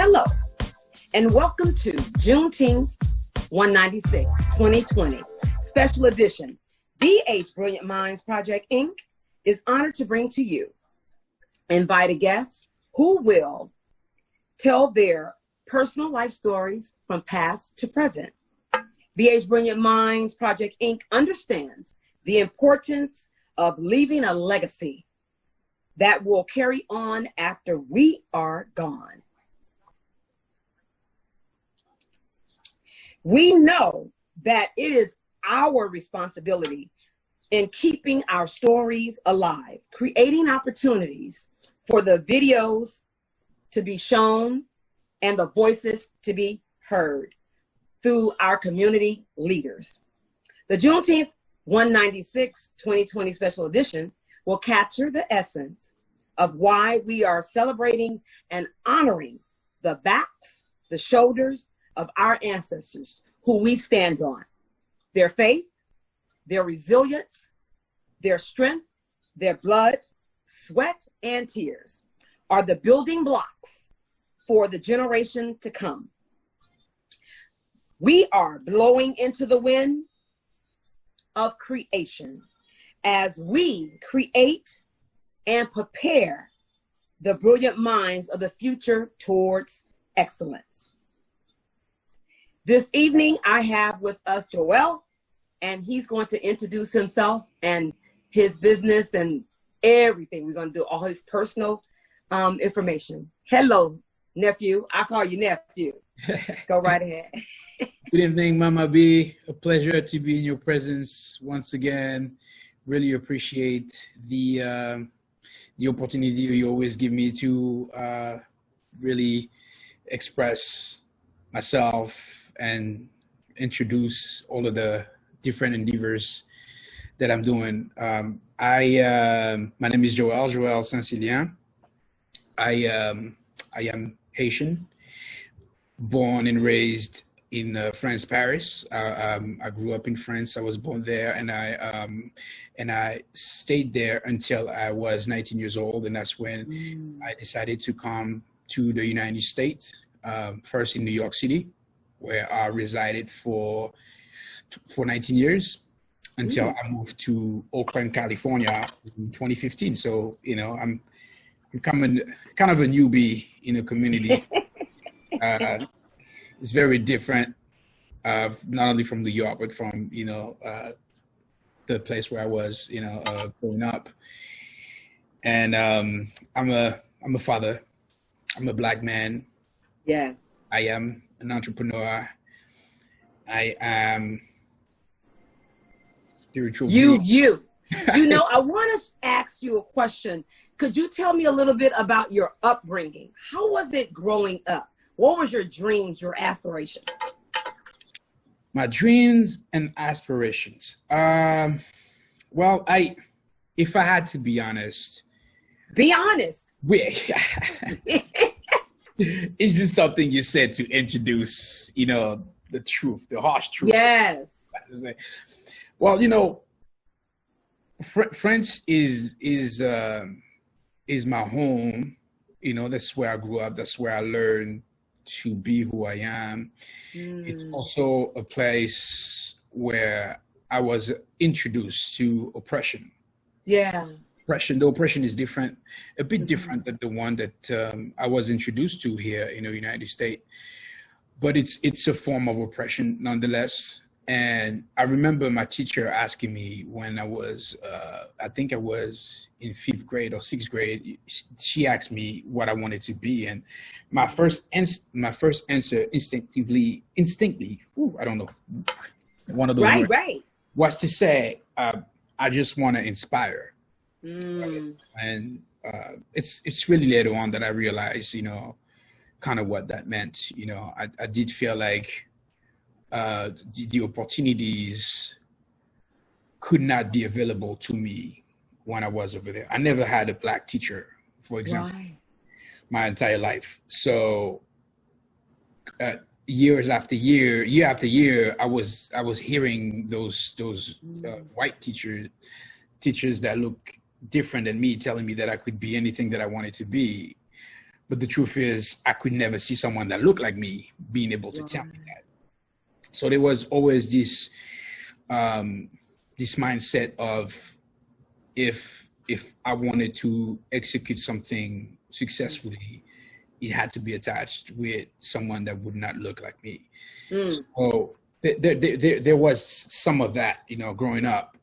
Hello, and welcome to Juneteenth 196 2020 Special Edition. B-HBrilliantMinds Project Inc. is honored to bring to you invited guests who will tell their personal life stories from past to present. B-HBrilliantMinds Project Inc. understands the importance of leaving a legacy that will carry on after we are gone. We know that it is our responsibility in keeping our stories alive, creating opportunities for the videos to be shown and the voices to be heard through our community leaders. The Juneteenth 196 2020 Special Edition will capture the essence of why we are celebrating and honoring the backs, the shoulders of our ancestors who we stand on. Their faith, their resilience, their strength, their blood, sweat, and tears are the building blocks for the generation to come. We are blowing into the wind of creation as we create and prepare the brilliant minds of the future towards excellence. This evening, I have with us Johwell, and he's going to introduce himself and his business and everything. We're going to do all his personal information. Hello, nephew. I call you nephew. Go right ahead. Good evening, Mama B. A pleasure to be in your presence once again. Really appreciate the opportunity you always give me to really express myself and introduce all of the different endeavors that I'm doing. My name is Johwell St-Cilien. I am Haitian, born and raised in France, Paris. I grew up in France. I was born there, and I stayed there until I was 19 years old, and that's when I decided to come to the United States. First in New York City, where I resided for 19 years until I moved to Oakland, California in 2015. So, you know, I'm kind of a newbie in the community. It's very different, not only from New York, but from, you know, the place where I was, you know, growing up. And I'm a father. I'm a Black man. Yes. I am an entrepreneur. I am spiritual. You know, I want to ask you a question. Could you tell me a little bit about your upbringing? How was it growing up? What was your dreams, your aspirations? My dreams and aspirations. Well, if I had to be honest. Be honest. It's just something you said to introduce, you know, the truth, the harsh truth. Yes. Well, you know, France is my home. You know, that's where I grew up. That's where I learned to be who I am. It's also a place where I was introduced to oppression. Yeah. The oppression is different, a bit different than the one that I was introduced to here in the United States. But it's a form of oppression nonetheless. And I remember my teacher asking me when I was, I think I was in 5th grade or 6th grade. She asked me what I wanted to be, and my first answer instinctively, I don't know, one of those words, was to say, I just want to inspire. Right? And it's really later on that I realized, you know, kind of what that meant. You know, I did feel like the opportunities could not be available to me when I was over there. I never had a Black teacher, for example, my entire life. So year after year, I was hearing those white teachers that look different than me telling me that I could be anything that I wanted to be. But the truth is, I could never see someone that looked like me being able to tell me that. So there was always this this mindset of if I wanted to execute something successfully, it had to be attached with someone that would not look like me. So there was some of that, you know, growing up.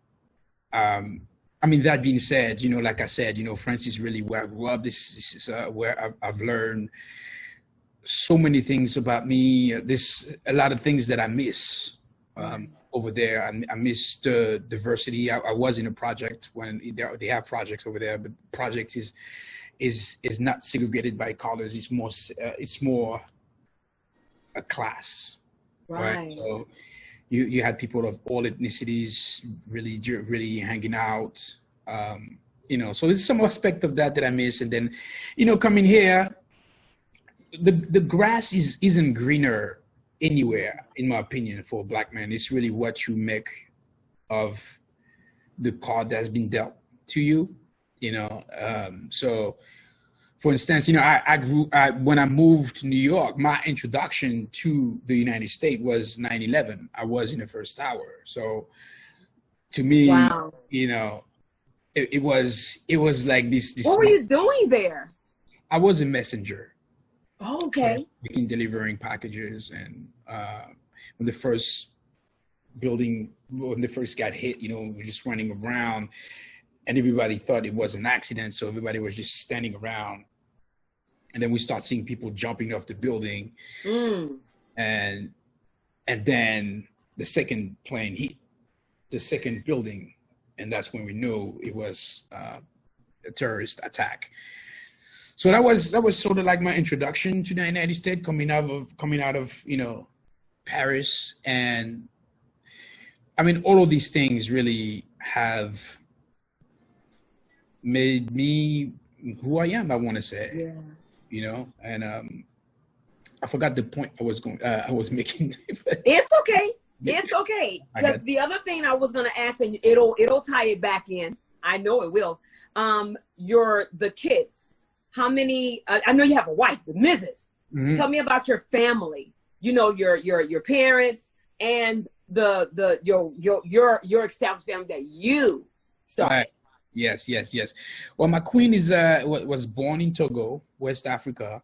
I mean, that being said, you know, like I said, you know, France is really where I grew up. This is where I've learned so many things about me. There's a lot of things that I miss over there. I miss the diversity. I was in a project when they have projects over there, but project is not segregated by colors. It's more a class, right? So you had people of all ethnicities really hanging out. You know, so there's some aspect of that I miss. And then, you know, coming here, the grass isn't greener anywhere, in my opinion, for a Black man. It's really what you make of the card that's been dealt to you, you know. So for instance, you know, when I moved to New York, my introduction to the United States was 9/11. I was in the first tower. So to me, you know, it was like this. What were you doing there? I was a messenger. Oh, okay. In delivering packages, and when the first got hit, you know, we were just running around, and everybody thought it was an accident, so everybody was just standing around. And then we start seeing people jumping off the building, and then the second plane hit the second building, and that's when we knew it was a terrorist attack. So that was sort of like my introduction to the United States, coming out of you know, Paris. And I mean, all of these things really have made me who I am, I want to say. You know, and I forgot the point I was making. It's okay. It's okay. Because the other thing I was going to ask, and it'll tie it back in. I know it will. The kids. How many? I know you have a wife, the Mrs. Tell me about your family. You know, your parents and your established family that you started. Right. Yes. Well, my queen was born in Togo, West Africa.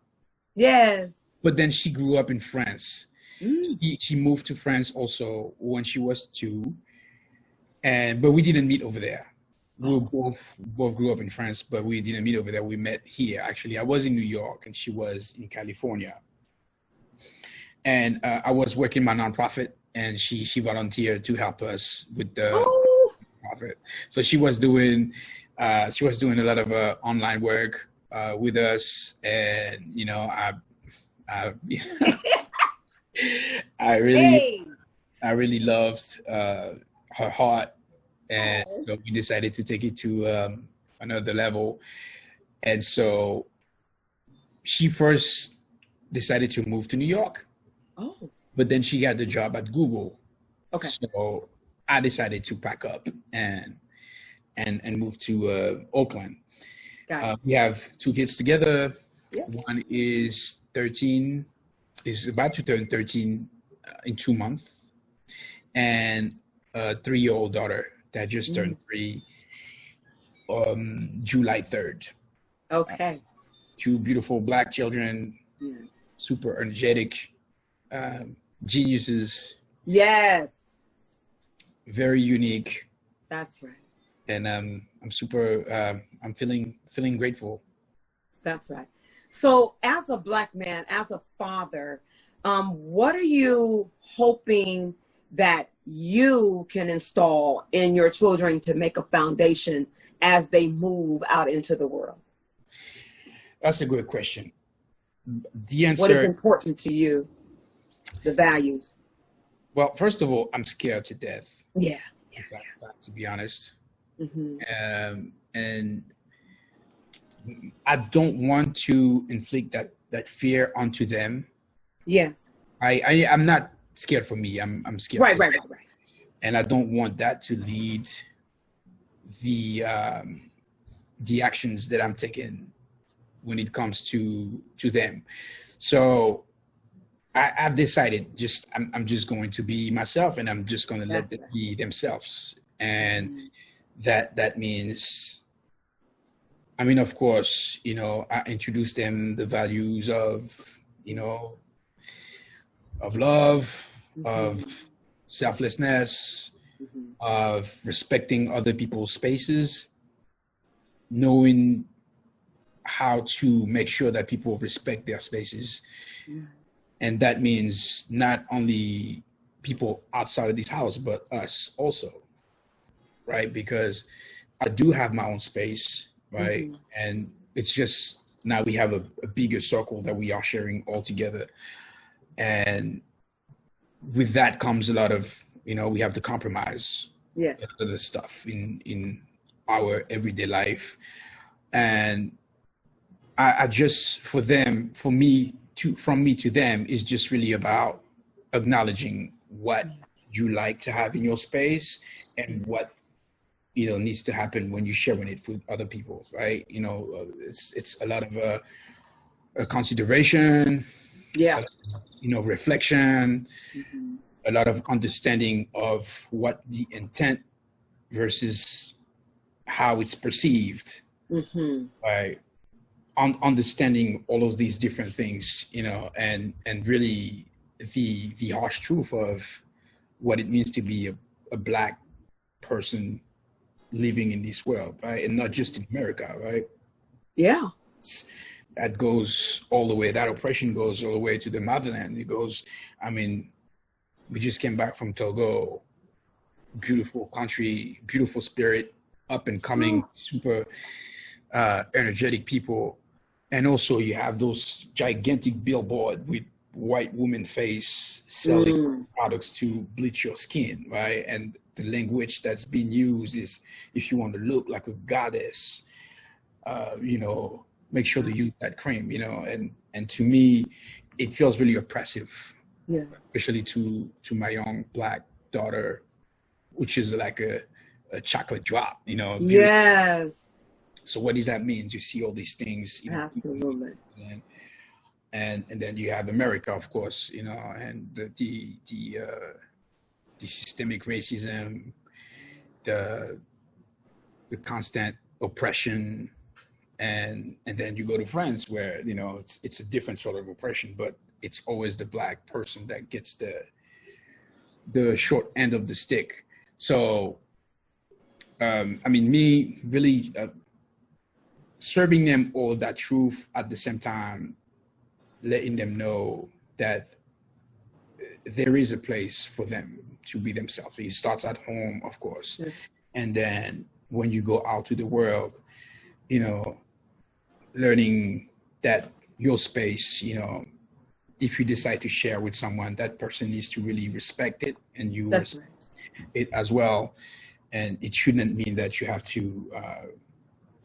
Yes. But then she grew up in France. She moved to France also when she was 2, but we didn't meet over there. We both grew up in France, but we didn't meet over there. We met here. Actually, I was in New York and she was in California. And I was working my nonprofit, and she volunteered to help us with the nonprofit. So she was doing a lot of online work with us, and you know, I really loved her heart. And so we decided to take it to another level. And so she first decided to move to New York. But then she got the job at Google. Okay. So I decided to pack up and move to Oakland. We have 2 kids together. Yeah. One is 13, is about to turn 13 in 2 months. And a 3-year-old daughter that just turned 3 July 3rd. Okay. 2 beautiful Black children. Yes. Super energetic, geniuses. Yes. Very unique. That's right. And I'm feeling grateful. That's right. So as a Black man, as a father, what are you hoping that you can install in your children to make a foundation as they move out into the world? That's a good question. The answer. What is important to you? The values. Well, first of all, I'm scared to death. Yeah. To be honest. And I don't want to inflict that fear onto them. Yes. I'm not scared for me. I'm scared. Right. And I don't want that to lead the actions that I'm taking when it comes to them. So I've decided I'm just going to be myself, and I'm just going to let them be themselves. And that means, I mean, of course, you know, I introduce them the values of, you know, of love, of selflessness, of respecting other people's spaces, knowing how to make sure that people respect their spaces. And that means not only people outside of this house, but us also, right? Because I do have my own space, right? And it's just now we have a bigger circle that we are sharing all together. And with that comes a lot of, you know, we have to compromise other stuff in our everyday life. And I just, for them, from me to them, is just really about acknowledging what you like to have in your space and what, you know, needs to happen when you're sharing it with other people, right? You know, it's a lot of a consideration, you know, reflection, a lot of understanding of what the intent versus how it's perceived, right? Understanding all of these different things, you know, and really the harsh truth of what it means to be a Black person living in this world, right? And not just in America, right? That goes all the way, that oppression goes all the way to the motherland. It goes, I mean, we just came back from Togo, beautiful country, beautiful spirit, up and coming, super energetic people. And also you have those gigantic billboard with white woman face selling products to bleach your skin, right? And the language that's being used is, if you want to look like a goddess, you know, make sure to use that cream, you know. And to me, it feels really oppressive, especially to my young Black daughter, which is like a chocolate drop, you know. So what does that mean? You see all these things, you know, absolutely. And then you have America, of course, you know, and the systemic racism, the constant oppression, and then you go to France, where, you know, it's a different sort of oppression, but it's always the Black person that gets the short end of the stick. So, I mean, me really serving them all that truth at the same time, letting them know that there is a place for them to be themselves. It starts at home, of course. And then when you go out to the world, you know, learning that your space, you know, if you decide to share with someone, that person needs to really respect it, and you respect it as well. And it shouldn't mean that you have to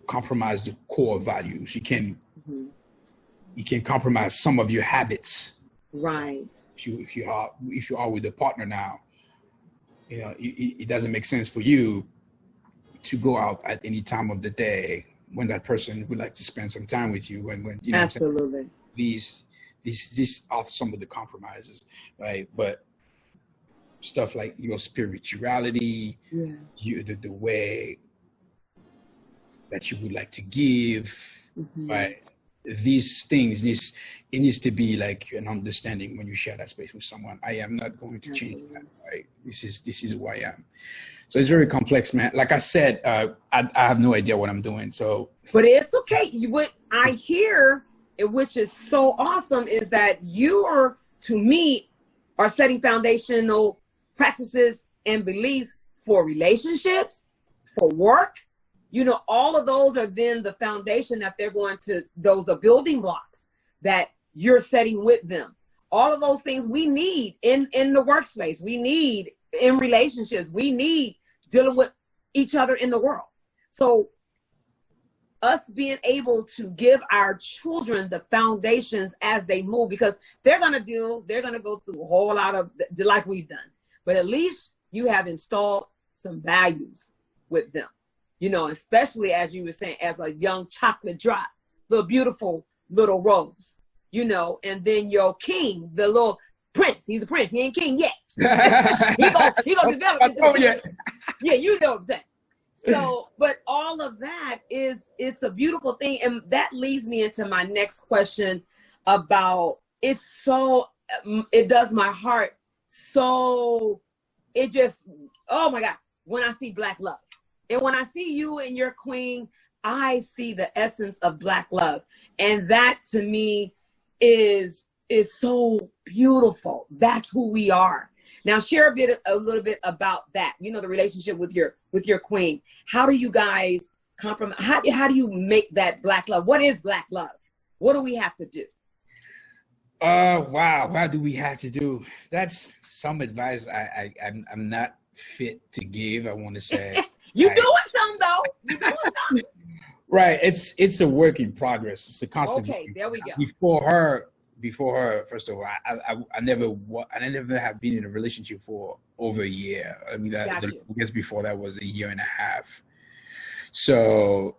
compromise the core values. You can compromise some of your habits, right? If you are with a partner now, you know, it doesn't make sense for you to go out at any time of the day when that person would like to spend some time with you. When you know, absolutely, these are some of the compromises, right? But stuff like your spirituality, the way that you would like to give, right? These things, it needs to be like an understanding when you share that space with someone. I am not going to change that, right? This is who I am. So it's very complex, man. Like I said, I have no idea what I'm doing. So, but it's okay. What I hear, which is so awesome, is that you are, to me, are setting foundational practices and beliefs for relationships, for work. You know, all of those are then the foundation that they're going to, those are building blocks that you're setting with them. All of those things we need in the workspace, we need in relationships, we need dealing with each other in the world. So us being able to give our children the foundations as they move, because they're going to go through a whole lot of, like we've done, but at least you have installed some values with them. You know, especially as you were saying, as a young chocolate drop. the beautiful little rose, you know, and then your king, the little prince. He's a prince. He ain't king yet. he gonna develop it. Oh, yeah. Yeah, you know what I'm saying. So, but all of that it's a beautiful thing. And that leads me into my next question about, it does my heart so, it just, oh my God, when I see Black love. And when I see you and your queen, I see the essence of Black love. And that to me is so beautiful. That's who we are. Now share a little bit about that. You know, the relationship with your queen. How do you guys compromise? How do you make that Black love? What is Black love? What do we have to do? Wow. What do we have to do? That's some advice I'm not fit to give, I want to say. You doing something though. You doing something. Right. It's a work in progress. It's a constant. Okay, there we go. Before her, first of all, I never have been in a relationship for over a year. I mean, I guess before that was a year and a half. So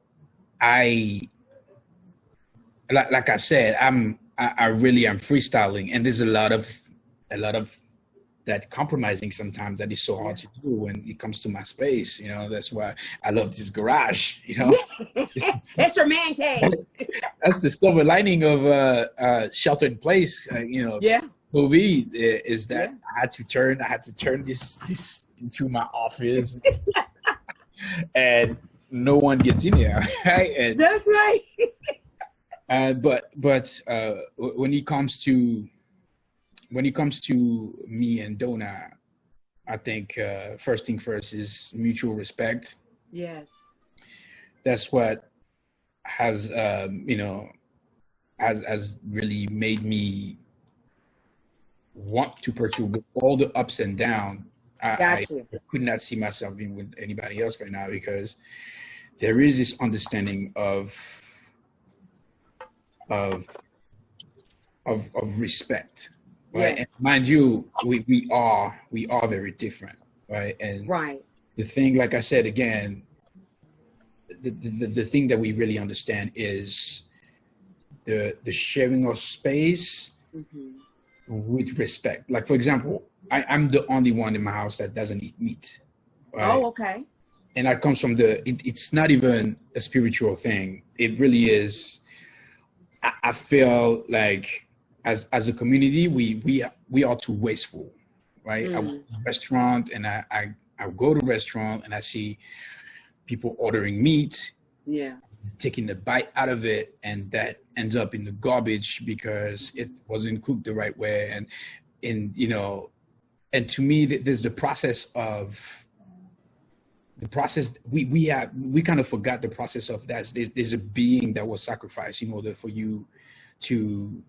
like I said, I really am freestyling, and there's a lot of that compromising sometimes that is so hard to do when it comes to my space. You know, that's why I love this garage. You know, it's your man cave. That's the silver lining of Shelter in Place. You know, movie is that I had to turn this into my office, and no one gets in there. Right? And, that's right. But when it comes to me and Donna, I think first thing first is mutual respect. Yes. That's what has has really made me want to pursue with all the ups and downs. I could not see myself being with anybody else right now, because there is this understanding of respect. Right. Yes. And mind you, we are very different. Right. And the thing, like I said, again, the thing that we really understand is the sharing of space with respect. Like, for example, I'm the only one in my house that doesn't eat meat. Right? Oh, okay. And that comes from it's not even a spiritual thing. It really is. I feel like as a community, we are too wasteful, right? I go to a restaurant and I go to a restaurant and I see people ordering meat, taking a bite out of it, and that ends up in the garbage because it wasn't cooked the right way. And and to me, there's the process we kind of forgot the process of that. There's a being that was sacrificed in order for you to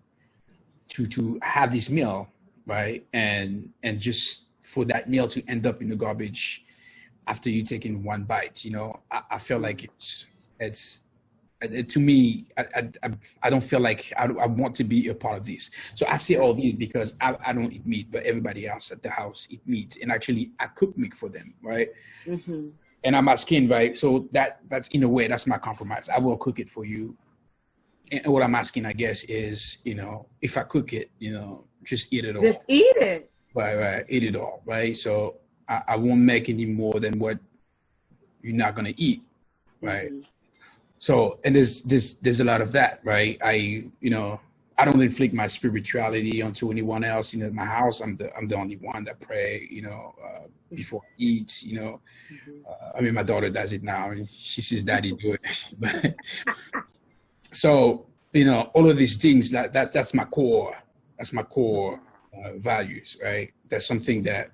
have this meal, right? And just for that meal to end up in the garbage after you taking one bite, I feel like it's to me, I don't feel like I want to be a part of this. So I say all these because I don't eat meat, but everybody else at the house eat meat, and actually I cook meat for them, right? And I'm asking, right? So that's in a way, that's my compromise. I will cook it for you. And what I'm asking, I guess, is, if I cook it, just eat it all. Just eat it. Right. Eat it all, right? So I won't make any more than what you're not going to eat, right? So, and there's a lot of that, right? I don't inflict my spirituality onto anyone else. In my house, I'm the only one that pray, before I eat, I mean, my daughter does it now, and she sees daddy do it. But, so, all of these things, that's my core. That's my core values, right? That's something that,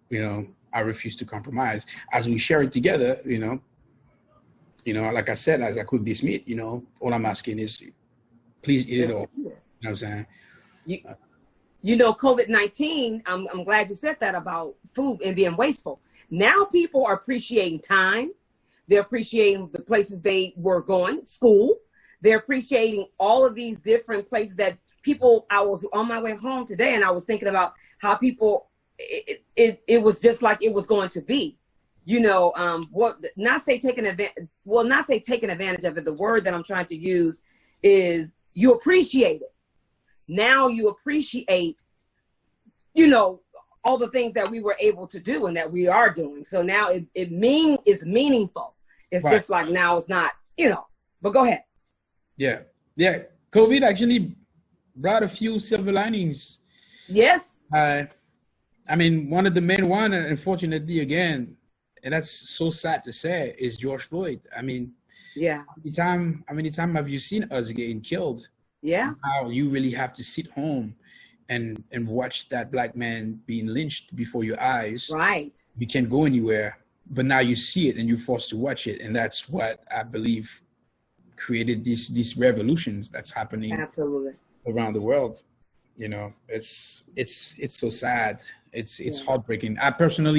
I refuse to compromise. As we share it together, like I said, as I cook this meat, all I'm asking is, please eat it all. You know what I'm saying? COVID-19, I'm glad you said that about food and being wasteful. Now people are appreciating time. They're appreciating the places they were going, school. They're appreciating all of these different places that people, I was on my way home today and I was thinking about how people, it was just like it was going to be, not say taking advantage of it. The word that I'm trying to use is you appreciate it. Now you appreciate, all the things that we were able to do and that we are doing. So now it's meaningful. It's just like now it's not, but go ahead. Yeah. COVID actually brought a few silver linings. Yes. One of the main one, unfortunately, again, and that's so sad to say, is George Floyd. Yeah. How many times have you seen us getting killed? Yeah. How you really have to sit home and watch that black man being lynched before your eyes. Right. You can't go anywhere, but now you see it and you're forced to watch it. And that's what I believe created these revolutions that's happening absolutely around the world. It's so sad. It's heartbreaking. I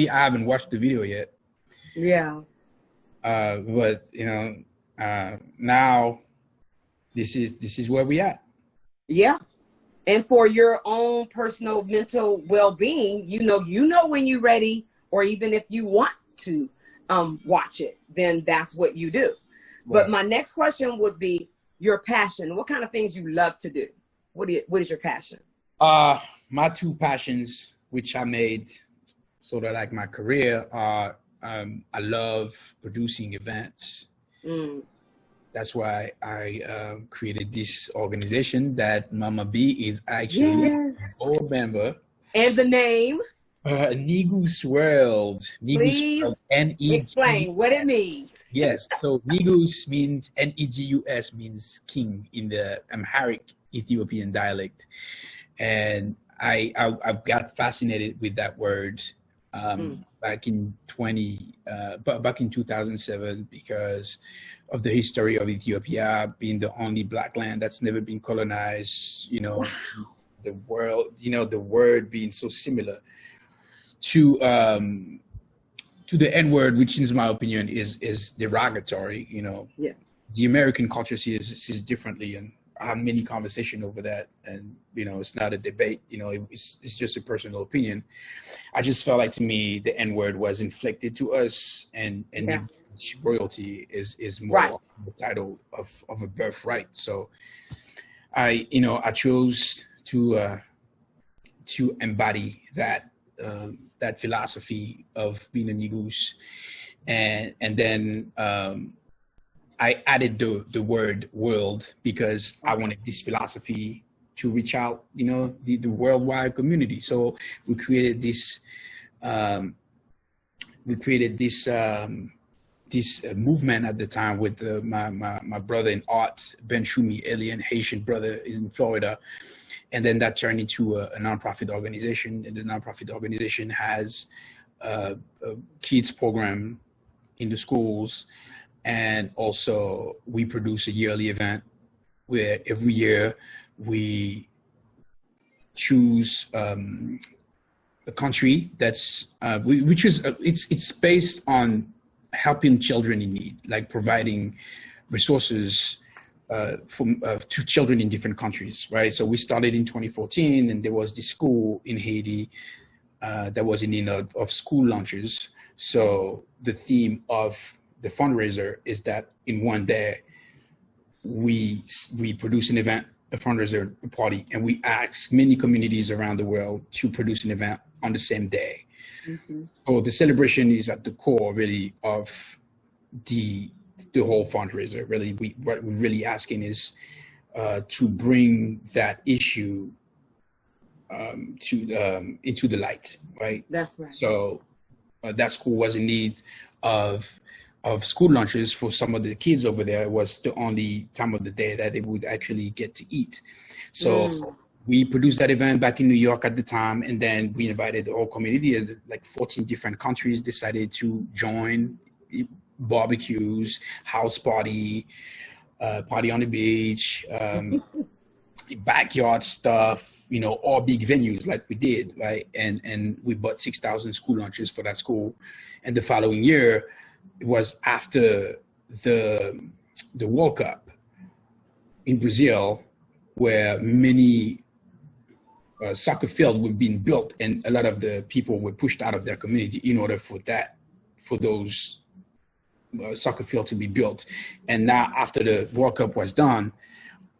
haven't watched the video yet. Yeah. But now this is where we at. Yeah. And for your own personal mental well-being, you know when you're ready, or even if you want to watch it, then that's what you do. Right. But my next question would be your passion. What kind of things you love to do? What is your passion? My two passions, which I made sort of like my career, are I love producing events. That's why I created this organization that Mama B is actually a board member. And the name? Negus World. Please explain what it means. Yes. So Negus means, Negus means king in the Amharic Ethiopian dialect. And I got fascinated with that word back in 2007 because of the history of Ethiopia being the only black land that's never been colonized, the world, the word being so similar to the N-word, which in my opinion is derogatory, Yes. The American culture sees differently, and I have many conversations over that, and it's not a debate, it's just a personal opinion. I just felt like, to me, the N-word was inflicted to us, and royalty is more the title of a birthright. So I chose to embody that philosophy of being a Negus, and then I added the word world because I wanted this philosophy to reach out, the worldwide community. So we created this movement at the time with my brother in art, Ben Shumi, alien Haitian brother in Florida. And then that turned into a nonprofit organization. And the nonprofit organization has a kids program in the schools. And also we produce a yearly event where every year we choose a country that's, it's based on helping children in need, like providing resources to children in different countries, right? So we started in 2014, and there was this school in Haiti that was in need of school lunches. So the theme of the fundraiser is that in one day, we produce an event, a fundraiser, a party, and we ask many communities around the world to produce an event on the same day. Mm-hmm. So the celebration is at the core, really, of the whole fundraiser. Really, what we're really asking is to bring that issue into the light, right? That's right. So that school was in need of school lunches for some of the kids over there. It was the only time of the day that they would actually get to eat. So we produced that event back in New York at the time, and then we invited the whole community. Like 14 different countries decided to join. Barbecues, house party, party on the beach, backyard stuff, all big venues like we did, right? And we bought 6,000 school lunches for that school. And the following year, it was after the World Cup in Brazil, where many soccer fields were being built, and a lot of the people were pushed out of their community in order for those soccer field to be built. And now, after the World Cup was done,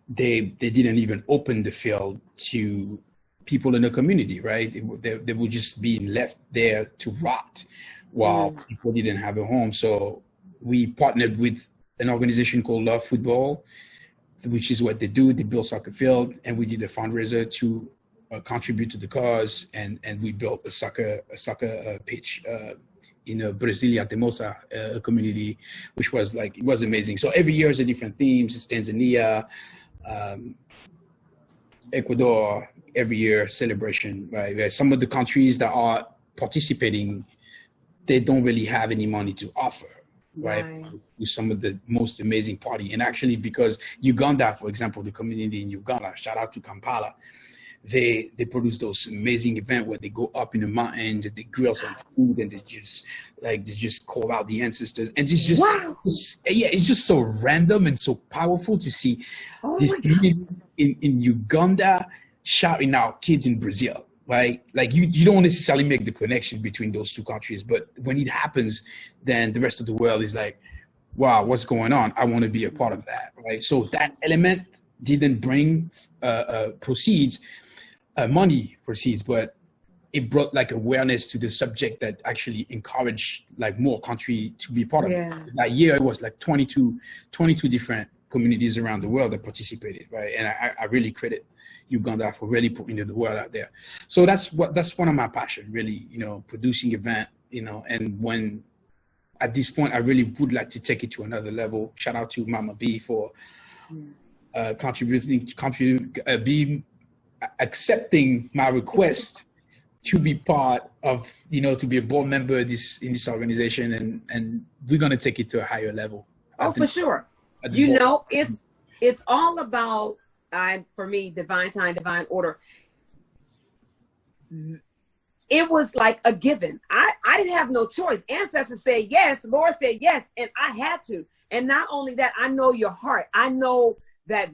they didn't even open the field to people in the community, right? They were just being left there to rot while people didn't have a home. So we partnered with an organization called Love Football, which is what they do. They build soccer field, and we did a fundraiser to contribute to the cause, and we built a soccer pitch in a Brasilia Temosa community, which was like, it was amazing. So every year is a different themes. It's Tanzania, Ecuador, every year celebration, right? Some of the countries that are participating, they don't really have any money to offer, right? With some of the most amazing party. And actually, because Uganda, for example, the community in Uganda, shout out to Kampala, they produce those amazing events where they go up in the mountains and they grill some food and they just call out the ancestors, and it's just it's just so random and so powerful to see this community in Uganda shouting out kids in Brazil, right? Like you don't necessarily make the connection between those two countries, but when it happens, then the rest of the world is like, wow, what's going on? I want to be a part of that, right? So that element didn't bring money proceeds, but it brought like awareness to the subject that actually encouraged like more country to be part of it. That year it was like 22 different communities around the world that participated, right? And I really credit Uganda for really putting the word out there. So that's one of my passion, really, producing event, and when at this point I really would like to take it to another level. Shout out to Mama B for accepting my request to be part of, to be a board member in this organization, and we're going to take it to a higher level. For sure. It's all about, for me, divine time, divine order. It was like a given. I didn't have no choice. Ancestors said yes, Lord said yes, and I had to. And not only that, I know your heart. I know that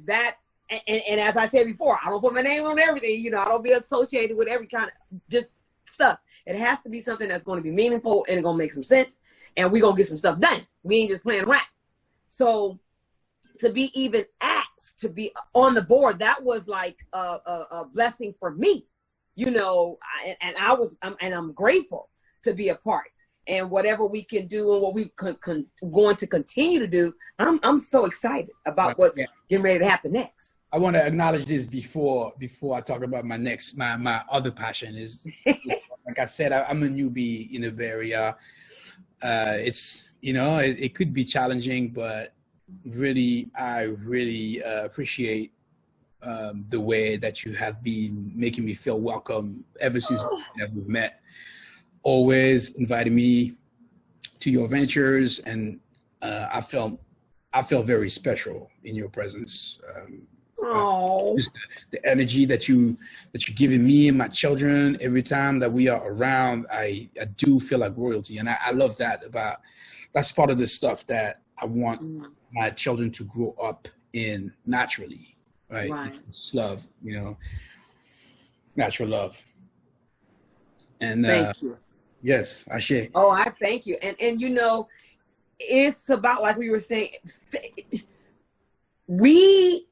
and as I said before, I don't put my name on everything. I don't be associated with every kind of just stuff. It has to be something that's going to be meaningful and it's going to make some sense. And we're going to get some stuff done. We ain't just playing around. So to be even asked to be on the board, that was like a blessing for me, and I'm grateful to be a part. And whatever we can do and what we going to continue to do, I'm so excited about what's getting ready to happen next. I want to acknowledge this before I talk about my other passion is, like I said, I'm a newbie in the Bay Area. It's, it could be challenging, but I really appreciate the way that you have been making me feel welcome ever since we've met. Always inviting me to your ventures, and I felt very special in your presence. Just the energy that you're giving me and my children every time that we are around, I do feel like royalty, and I love that. That's part of the stuff that I want my children to grow up in naturally, right? It's love, natural love. And thank you. Yes, Ashe. Oh, I thank you. And it's about, like we were saying, we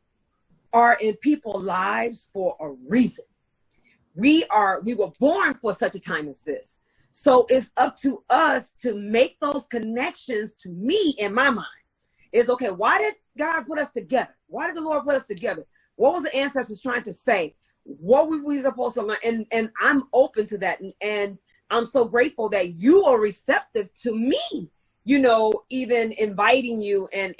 are in people's lives for a reason. We were born for such a time as this. So it's up to us to make those connections. To me, in my mind, is okay, why did God put us together? Why did the Lord put us together? What was the ancestors trying to say? What were we supposed to learn? And I'm open to that. And I'm so grateful that you are receptive to me, even inviting you and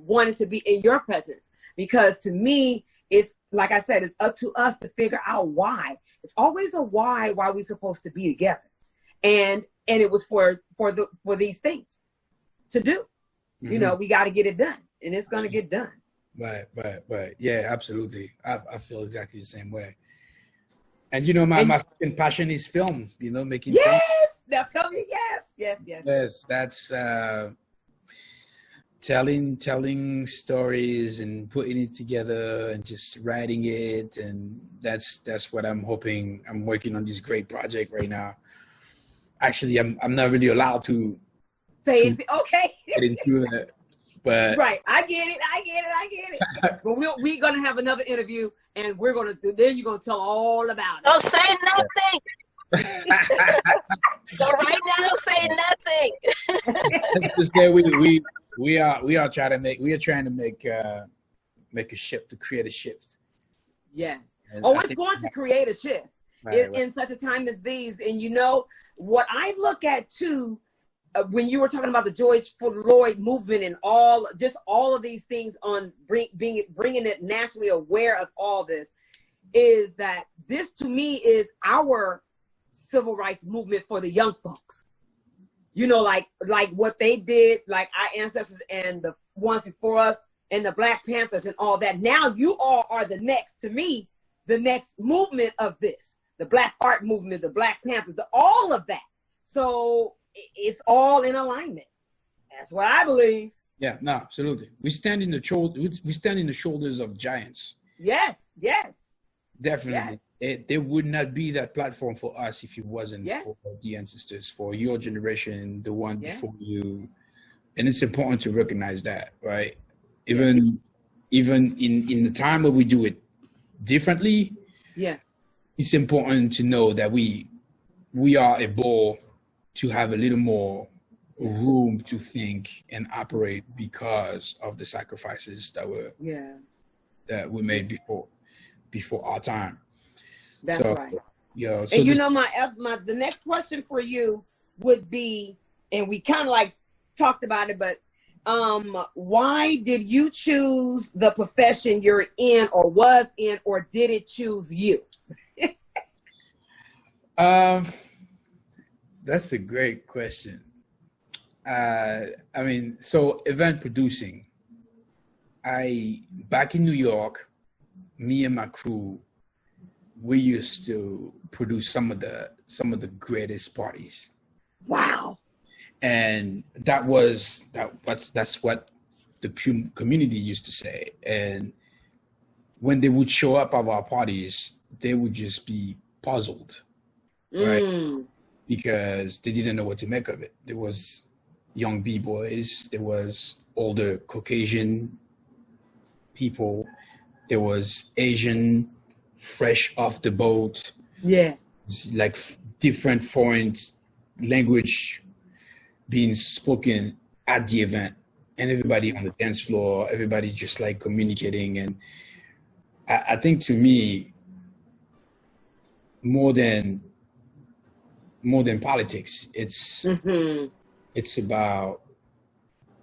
wanting to be in your presence. Because to me, it's like I said, it's up to us to figure out why. It's always a why we're supposed to be together. And it was for these things to do. Mm-hmm. We got to get it done, and it's going to get done. Right. Yeah, absolutely. I feel exactly the same way. And my second passion is film, making yes, film. Now tell me yes. Yes, that's telling stories and putting it together and just writing it, and that's what I'm hoping. I'm working on this great project right now. Actually, I'm not really allowed to say it. Okay. Get into that. But right, I get it. But we're gonna have another interview, and then you're gonna tell all about it. Don't say nothing. So right now, say nothing. let's just say we are trying to make a shift, to create a shift. Yes. And It's going to create a shift in such a time as these. And you know what I look at too, when you were talking about the George Floyd movement and all of these things on bringing it nationally aware of all this, is that this to me is our civil rights movement for the young folks. You know, like what they did, like our ancestors and the ones before us and the Black Panthers and all that. Now you all are the next movement of this, the Black Art movement, the Black Panthers, all of that. So it's all in alignment. That's what I believe. Yeah, no, absolutely. We stand in the shoulders of giants. Yes. Definitely. Yes. There would not be that platform for us if it wasn't Yes. for the ancestors, for your generation, the one Yes. before you. And it's important to recognize that, right? Even in the time where we do it differently, Yes, it's important to know that we are able to have a little more room to think and operate because of the sacrifices that we made before our time. that's right. Yeah. And you know, the next question for you would be, and we kind of like talked about it, but why did you choose the profession you're in, or was in, or did it choose you? That's a great question. I mean, so event producing. Back in New York, me and my crew, we used to produce some of the greatest parties. Wow. And that's what the community used to say. And when they would show up at our parties, they would just be puzzled, right? Because they didn't know what to make of it. There was young B-boys, there was older Caucasian people, there was Asian, fresh off the boat, like different foreign language being spoken at the event, and everybody on the dance floor, everybody's just like communicating. And I think to me, more than politics, it's about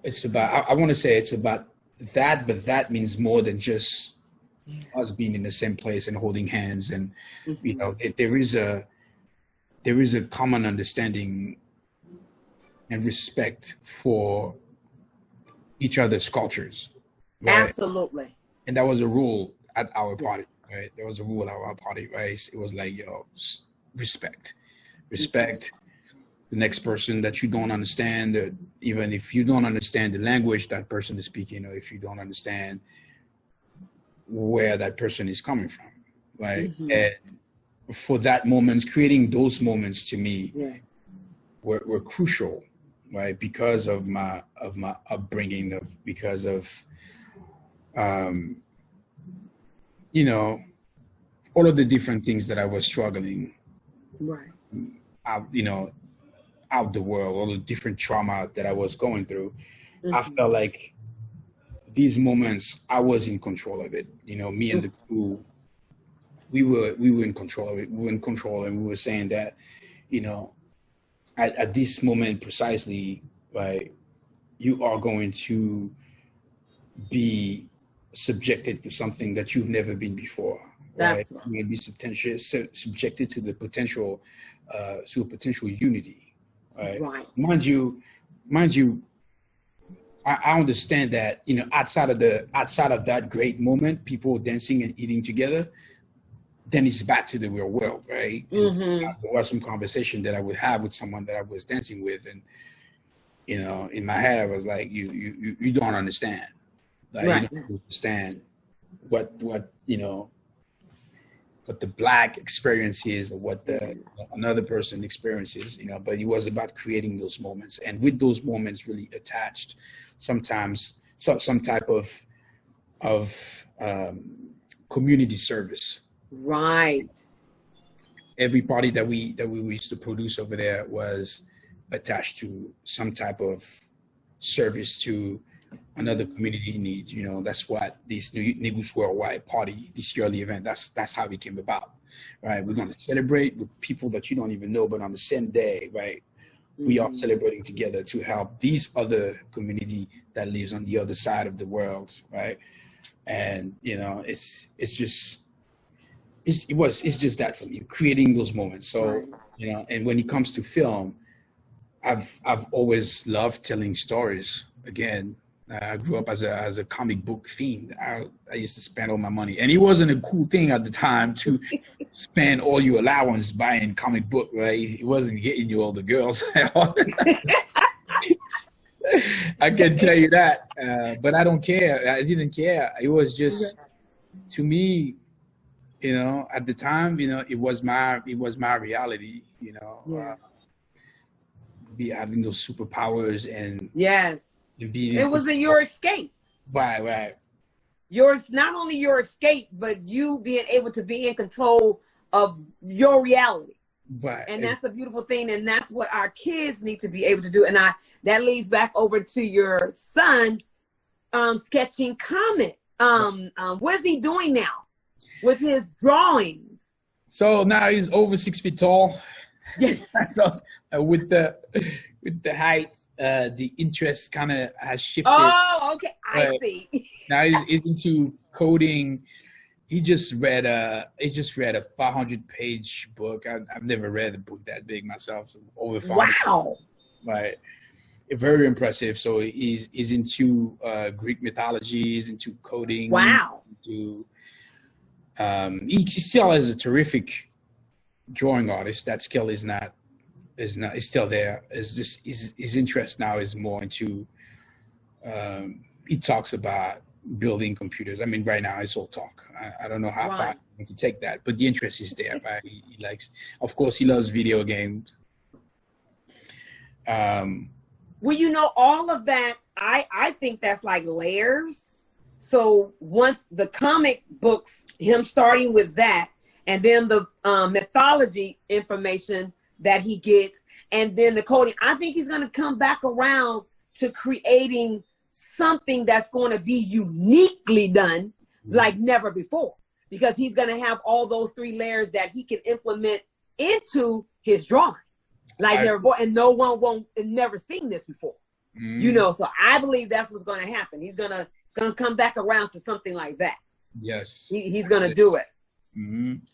I want to say it's about that, but that means more than just us being in the same place and holding hands. And you know, there is a common understanding and respect for each other's cultures, right? Absolutely. And that was a rule at our party, right? There was a rule at our party, right? It was like, you know, respect the next person that you don't understand, or even if you don't understand the language that person is speaking, or if you don't understand where that person is coming from, right? And for that moment, creating those moments to me were crucial, right? Because of my upbringing, because of you know, all of the different things that I was struggling, out, you know, out the world, all the different trauma that I was going through. I felt like these moments, I was in control of it. You know, me and the crew, we were in control of it. We were in control, and we were saying that, you know, at this moment precisely, right, you are going to be subjected to something that you've never been before. Right? You're going to be subjected to the potential, to a potential unity. Right. Mind you, I understand that, you know, outside of that great moment, people dancing and eating together, then it's back to the real world, right? There was some conversation that I would have with someone that I was dancing with, and you know, in my head I was like, you don't understand, like you don't understand what you know, what the Black experience is, or what the another person experiences, you know. But it was about creating those moments, and with those moments really attached, sometimes some type of community service. Right. Every party that we used to produce over there was attached to some type of service to another community needs. You know, that's what this Negus Worldwide party, this yearly event, that's how it came about, right? We're going to celebrate with people that you don't even know, but on the same day, right? We are celebrating together to help these other community that lives on the other side of the world, right? And you know, it's just that for me, creating those moments. So you know, and when it comes to film, I've always loved telling stories. Again, I grew up as a comic book fiend. I used to spend all my money, and it wasn't a cool thing at the time to spend all your allowance buying comic book, right? It wasn't getting you all the girls. I can tell you that, but I don't care. I didn't care. It was just, to me, you know, at the time, you know, it was my reality, you know, be having those superpowers and being. It was your escape. Right. Yours, not only your escape, but you being able to be in control of your reality. Right. And that's a beautiful thing, and that's what our kids need to be able to do. And that leads back over to your son, sketching comic. What is he doing now with his drawings? So now he's over 6 feet tall. Yes. So with the height, the interest kind of has shifted. Oh, okay. I see. Now he's into coding. He just read a 500-page book. I've never read a book that big myself. So over 500. Wow. Right. Very impressive. So he's into Greek mythology. He's into coding. Wow. He still is a terrific drawing artist. That skill is still there. It's just his interest now is more into. He talks about building computers. I mean, right now it's all talk. I don't know how far I'm going to take that, but the interest is there. Right? He likes, of course, he loves video games. Well, you know, all of that, I think that's like layers. So once the comic books, him starting with that, and then the mythology information that he gets, and then the coding, I think he's going to come back around to creating something that's going to be uniquely done like never before, because he's going to have all those 3 layers that he can implement into his drawings like never before, and no one won't never seen this before. You know, so I believe that's what's going to happen. He's going to come back around to something like that. Yes. He's going to do it.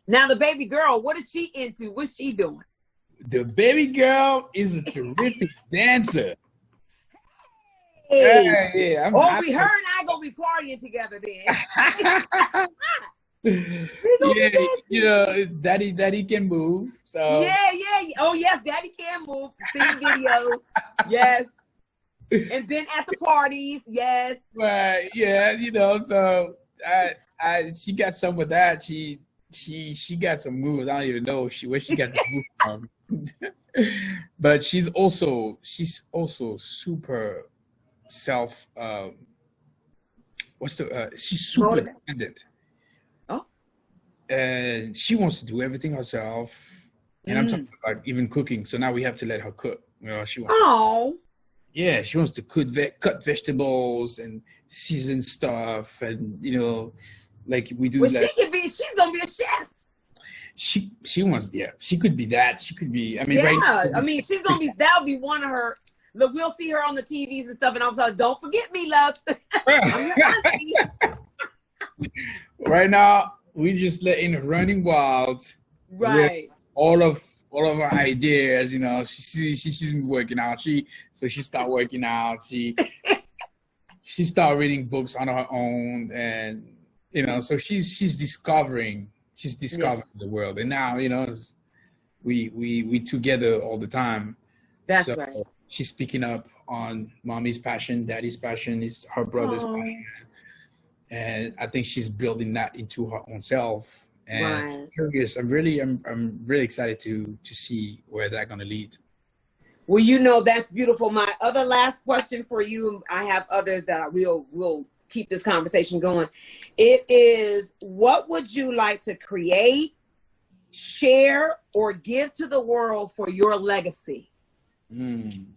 Now the baby girl, what is she into? What's she doing? The baby girl is a terrific dancer. Hey. Yeah, her and I gonna be partying together then. Yeah, you know, daddy can move. So yeah. Oh yes, daddy can move. See videos. Yes. And then at the parties, yes. Right. Yeah, you know, so she got some of that. She got some moves. I don't even know where she got the move from. But she's also super self she's super independent. Oh. And she wants to do everything herself. And I'm talking about even cooking. So now we have to let her cook. You know, she wants yeah, she wants to cut vegetables and season stuff, and you know, like we do. Well, she's gonna be a chef. She wants, she could be that. She could be. I mean, she's gonna be. That'll be one of her. Look, we'll see her on the TVs and stuff, and I'm like, don't forget me, love. I'm your auntie. Right now, we just letting her running wild. Right. All of her ideas, you know. She sees me working out. She start working out. She start reading books on her own, and you know, so she's discovering the world. And now, you know, we together all the time. That's right. She's picking up on mommy's passion, daddy's passion, is her brother's passion. And I think she's building that into her own self. And I'm curious. I'm really excited to see where that's gonna lead. Well, you know, that's beautiful. My other last question for you, I have others that will keep this conversation going. It is, what would you like to create, share, or give to the world for your legacy? And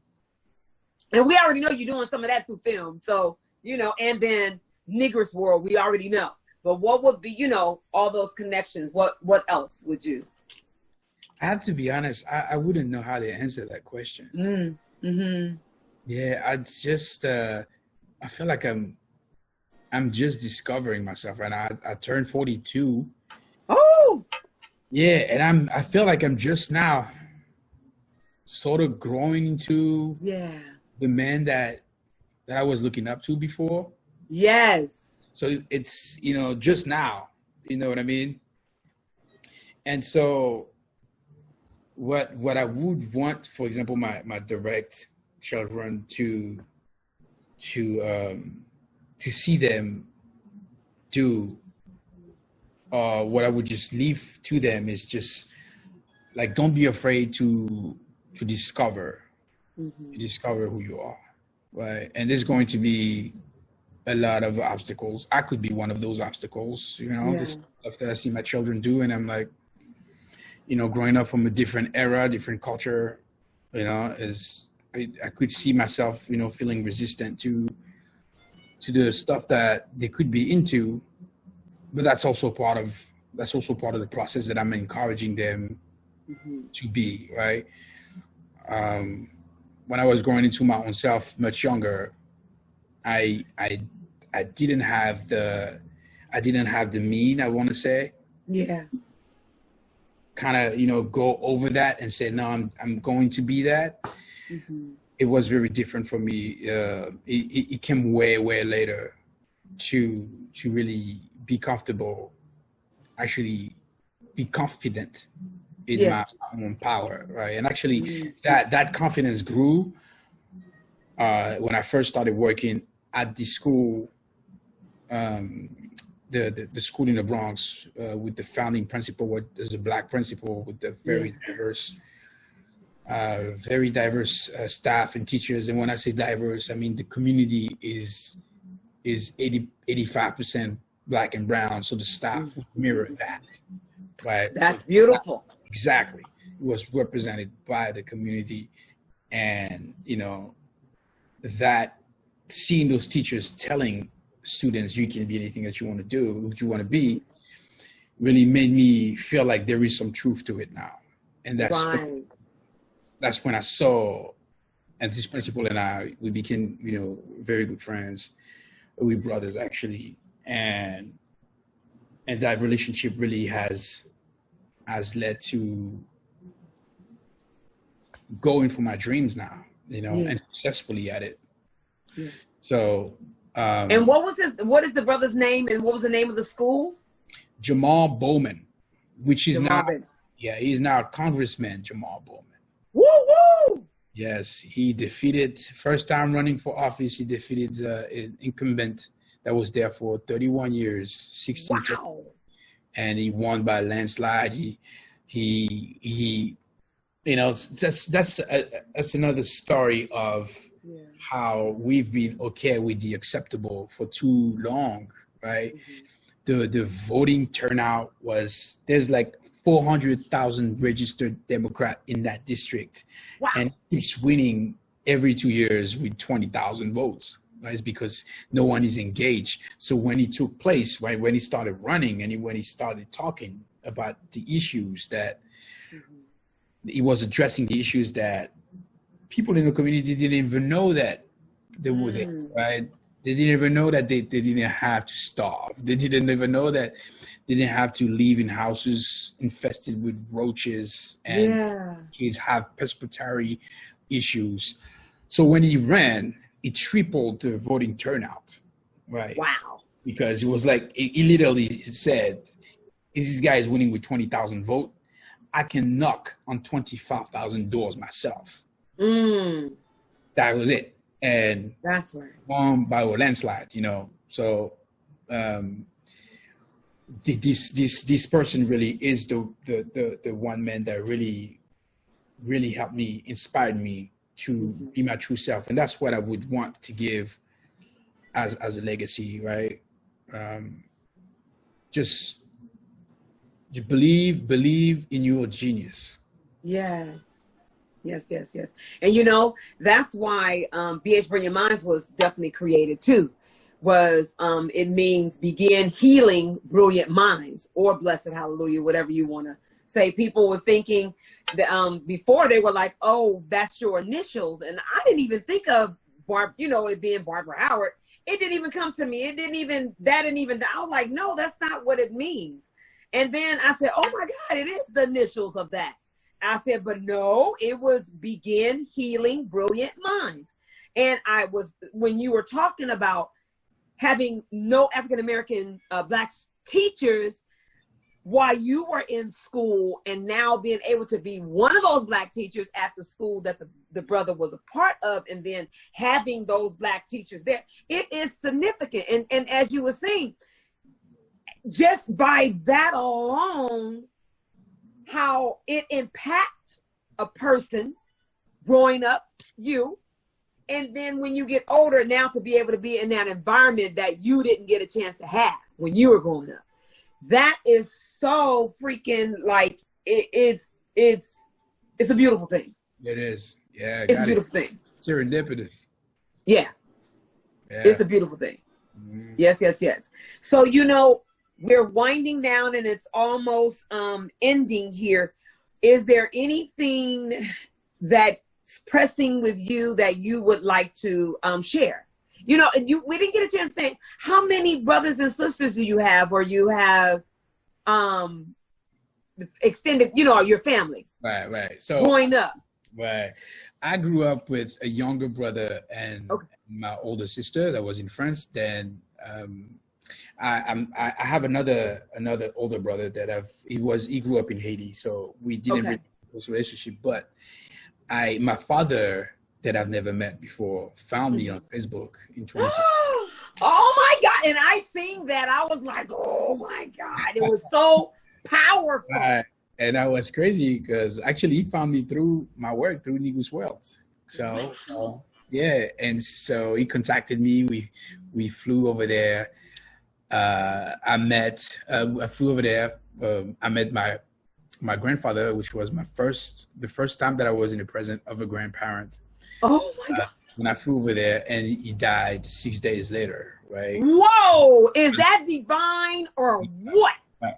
we already know you're doing some of that through film. So, you know, and then Negress World, we already know. But what would be, you know, all those connections? What else would you? I have to be honest, I wouldn't know how to answer that question. Yeah, I feel like I'm just discovering myself right now. I turned 42. Oh! Yeah, and I feel like I'm just now sort of growing into the man that I was looking up to before. Yes. So it's, you know, just now, you know what I mean? And so what I would want, for example, my direct children to see them do, what I would just leave to them is just like, don't be afraid to discover, who you are, right? And there's going to be a lot of obstacles. I could be one of those obstacles, you know, this stuff that I see my children do, and I'm like, you know, growing up from a different era, different culture, you know, I could see myself, you know, feeling resistant to the stuff that they could be into, but that's also part of the process that I'm encouraging them to be, right? When I was growing into my own self much younger, I didn't have the mean, I want to say. Yeah. Kind of, you know, go over that and say, no, I'm going to be that. It was very different for me. It came way later to really be comfortable, actually be confident in my own power, right? And actually that confidence grew when I first started working at the school, the school in the Bronx, with the founding principal, as a Black principal, with the very diverse staff and teachers. And when I say diverse, I mean the community is 85% Black and brown, so the staff would mirror that, right? That's beautiful. Exactly. It was represented by the community, and you know, that seeing those teachers telling students you can be anything that you want to do, what you want to be, really made me feel like there is some truth to it now. And that's when I saw, and this principal and I, we became, you know, very good friends. We brothers, actually. And that relationship really has led to going for my dreams now, you know, and successfully at it. So, and what is the brother's name, and what was the name of the school? Jamal Bowman, which is he's now Congressman Jamal Bowman. Woo woo! Yes, he defeated, first time running for office, he defeated an incumbent that was there for 31 years, 16 terms, and he won by a landslide. He you know, that's another story of how we've been okay with the acceptable for too long, right? The voting turnout there's like 400,000 registered Democrat in that district, and keeps winning every 2 years with 20,000 votes. Right? It's because no one is engaged. So when it took place, right, when he started running and when he started talking about the issues that he was addressing, the issues that people in the community didn't even know that there was it, right? They didn't even know that they didn't have to starve. They didn't even know that they didn't have to live in houses infested with roaches and kids have respiratory issues. So when he ran, it tripled the voting turnout, right? Wow. Because it was like, he literally said, this guy is winning with 20,000 votes. I can knock on 25,000 doors myself. That was it. And that's right. Won by a landslide, you know. So this person really is the one man that really helped me, inspired me to be my true self. And that's what I would want to give as a legacy, right? Just believe in your genius. Yes. And that's why B-HBrilliantMinds was definitely created too. It means begin healing brilliant minds, or blessed hallelujah, whatever you want to say. People were thinking that before, they were like, oh, that's your initials. And I didn't even think of it being Barbara Howard. It didn't even come to me. I was like, no, that's not what it means. And then I said, oh my God, it is the initials of that. I said, but no, it was begin healing brilliant minds. And when you were talking about having no African-American Black teachers while you were in school, and now being able to be one of those Black teachers at the school that the brother was a part of, and then having those Black teachers there, it is significant. And as you were saying, just by that alone, how it impacts a person growing up, and then when you get older, now to be able to be in that environment that you didn't get a chance to have when you were growing up. That is so freaking it's a beautiful thing. It is. Yeah. It's a beautiful thing. Serendipitous. Yeah. It's a beautiful thing. Mm-hmm. Yes. So, we're winding down and it's almost ending here. Is there anything that's pressing with you that you would like to share? We didn't get a chance to say how many brothers and sisters do you have, or you have extended, your family. Right. So growing up. Right. I grew up with a younger brother and my older sister that was in France. Then I have another older brother that he grew up in Haiti, so we didn't really have a close relationship. But my father, that I've never met before, found me on Facebook in 2016. Oh my God! And I seen that. I was like, oh my God! It was so powerful. And that was crazy because actually he found me through my work through Negus Wealth. So yeah, and so he contacted me. We flew over there. I flew over there. I met my grandfather, which was the first time that I was in the presence of a grandparent. Oh my God. When I flew over there, and he died 6 days later, right? Whoa! Is that divine or what?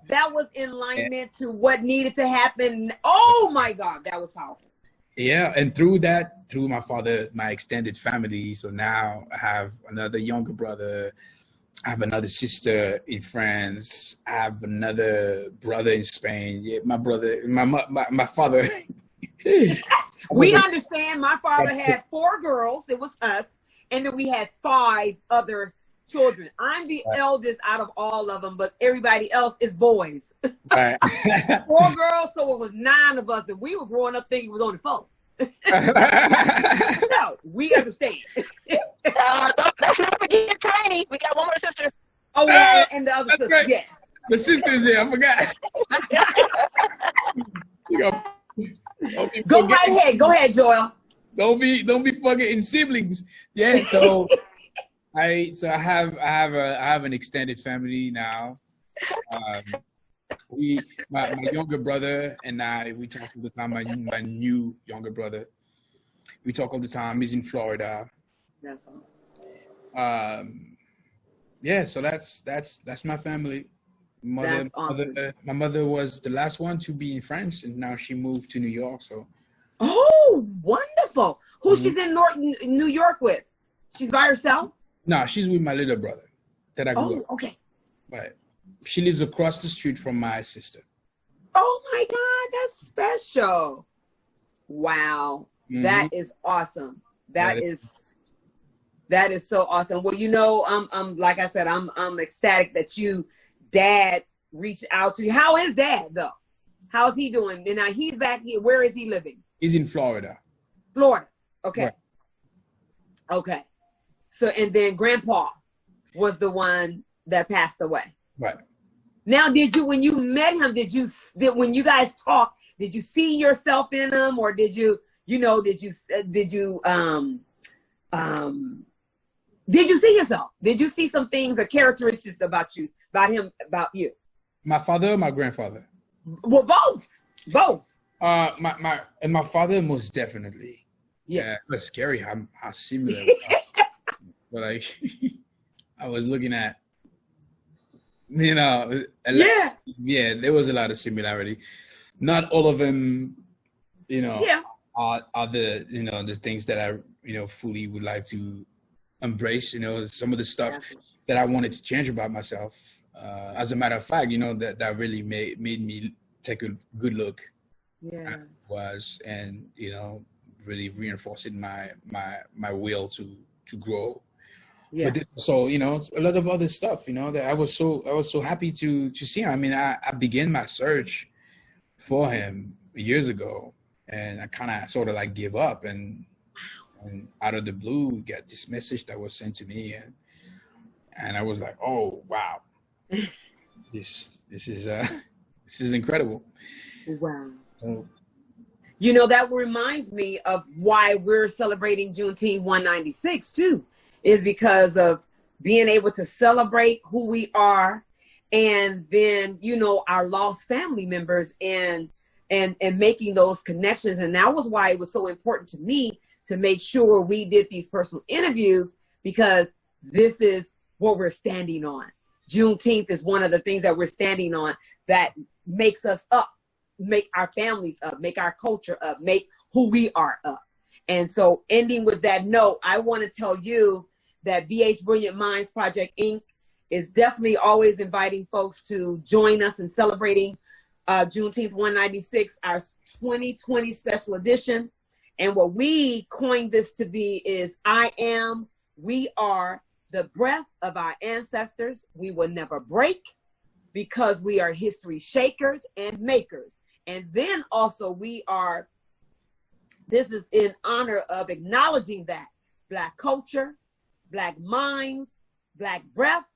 That was in alignment to what needed to happen. Oh my God, that was powerful. Yeah, and through my father, my extended family. So now I have another younger brother. I have another sister in France. I have another brother in Spain. Yeah, my brother, my father. We understand. My father had 4 girls. It was us. And then we had 5 other children. I'm the eldest out of all of them, but everybody else is boys. Right. 4 girls, so it was 9 of us. And we were growing up thinking it was only 4. No, we understand. Let's not forget Tiny. We got one more sister. Oh, yeah, and the other sister. Right. Yes. The sister's there. I forgot. Go right ahead. Go ahead, Joel. Don't be forgetting siblings. Yeah. So I have an extended family now. My younger brother and we talk all the time. My new younger brother, we talk all the time. He's in Florida. That's awesome. Yeah, so that's my family. That's awesome. My mother was the last one to be in France, and now she moved to New York. So. Oh, wonderful! Who she's in New York with? She's by herself? No, she's with my little brother that I grew up. Oh, okay. But she lives across the street from my sister. Oh my God, that's special! Wow, that is awesome. That is so awesome. Well, I'm like I said, I'm ecstatic that Dad reached out to you. How is Dad though? How's he doing? And now he's back here. Where is he living? He's in Florida. Florida. Okay. Right. Okay. So, and then Grandpa was the one that passed away. Right. Now, when you met him, when you guys talked, did you see yourself in him, or did you You know, did you see yourself? Did you see some things or characteristics about you, about him, about you? My father or my grandfather? Well, both. My father, most definitely. Yeah. It's scary how similar. But like, I was looking at, you know, there was a lot of similarity. Not all of them, you know, are the, you know, the things that I, you know, fully would like to embrace. You know, some of the stuff that I wanted to change about myself. As a matter of fact, you know, that really made me take a good look at was, and, you know, really reinforcing my will to grow. Yeah. But so, you know, a lot of other stuff, you know, that I was so happy to see him. I mean, I began my search for him years ago, and I kind of sort of like give up, and out of the blue got this message that was sent to me, and I was like, oh wow, this is incredible. Wow. You know, that reminds me of why we're celebrating Juneteenth 196 too, is because of being able to celebrate who we are, and then, you know, our lost family members, and making those connections. And that was why it was so important to me to make sure we did these personal interviews, because this is what we're standing on. Juneteenth is one of the things that we're standing on that makes us up, make our families up, make our culture up, make who we are up. And so, ending with that note, I want to tell you that B.H. Brilliant Minds Project Inc. is definitely always inviting folks to join us in celebrating Juneteenth 196, our 2020 special edition. And what we coined this to be is we are the breath of our ancestors. We will never break, because we are history shakers and makers. And then also this is in honor of acknowledging that Black culture, Black minds, Black breath,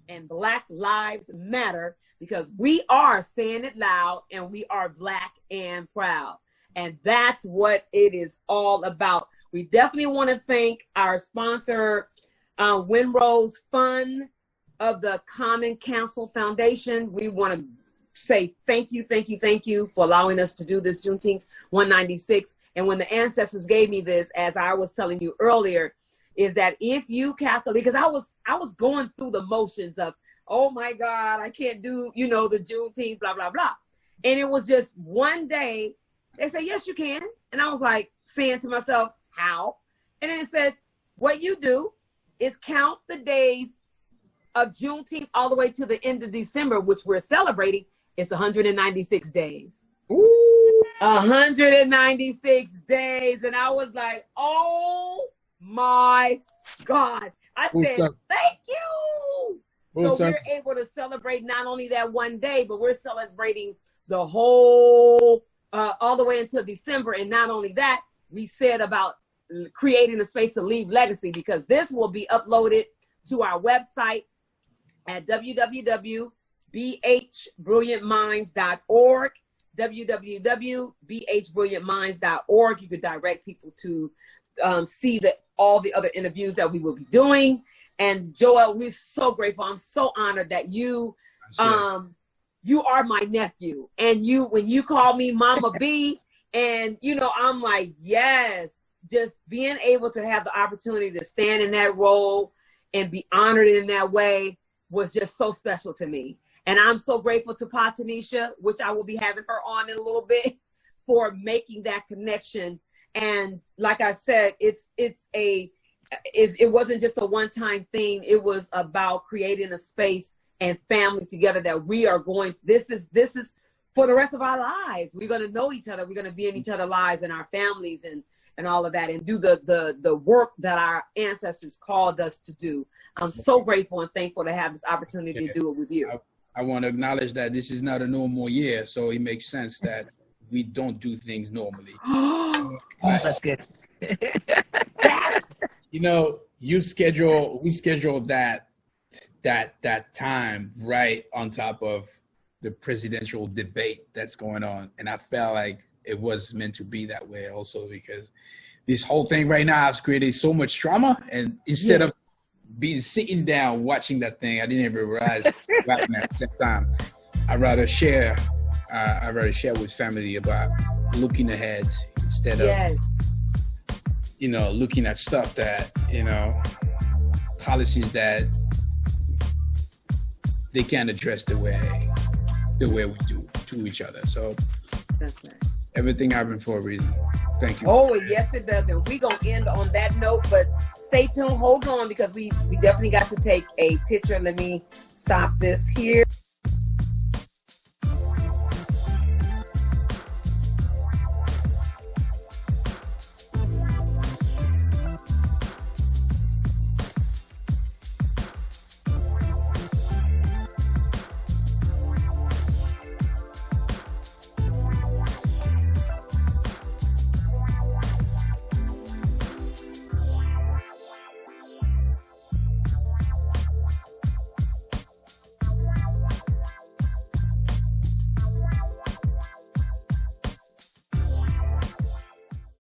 and Black lives matter, because we are saying it loud, and we are Black and proud. And that's what it is all about. We definitely want to thank our sponsor, Winrose Fund of the Common Council Foundation. We want to say thank you for allowing us to do this Juneteenth 196. And when the ancestors gave me this, as I was telling you earlier, is that if you calculate, because I was going through the motions of, oh my God, I can't do, you know, the Juneteenth, blah, blah, blah. And it was just one day, they say, yes, you can. And I was like saying to myself, how? And then it says, what you do is count the days of Juneteenth all the way to the end of December, which we're celebrating. It's 196 days. Ooh. 196 days. And I was like, oh my God. I said, thank you. So we're able to celebrate not only that one day, but we're celebrating the whole, all the way until December. And not only that, we said about creating a space to leave legacy, because this will be uploaded to our website at www.bhbrilliantminds.org, www.bhbrilliantminds.org. You could direct people to see all the other interviews that we will be doing. And Joel, we're so grateful. I'm so honored that you are my nephew. And when you call me Mama B, and you know, I'm like, yes, just being able to have the opportunity to stand in that role and be honored in that way was just so special to me. And I'm so grateful to Pa Tanisha, which I will be having her on in a little bit, for making that connection. And like I said, it wasn't just a one-time thing. It was about creating a space and family together that we are going. This is for the rest of our lives. We're going to know each other. We're going to be in each other's lives and our families and all of that, and do the work that our ancestors called us to do. I'm so grateful and thankful to have this opportunity to do it with you. I want to acknowledge that this is not a normal year, so it makes sense that we don't do things normally. That's good. You know, we schedule that time right on top of the presidential debate that's going on, and I felt like it was meant to be that way also, because this whole thing right now has created so much trauma, and instead of sitting down watching that thing, I didn't even realize right now at the time. I'd rather share with family about looking ahead instead of looking at stuff that, policies that they can't address the way we do to each other. So that's right. Everything happened for a reason. Thank you. Oh, yes, it does. And we're going to end on that note, but stay tuned. Hold on, because we definitely got to take a picture. Let me stop this here.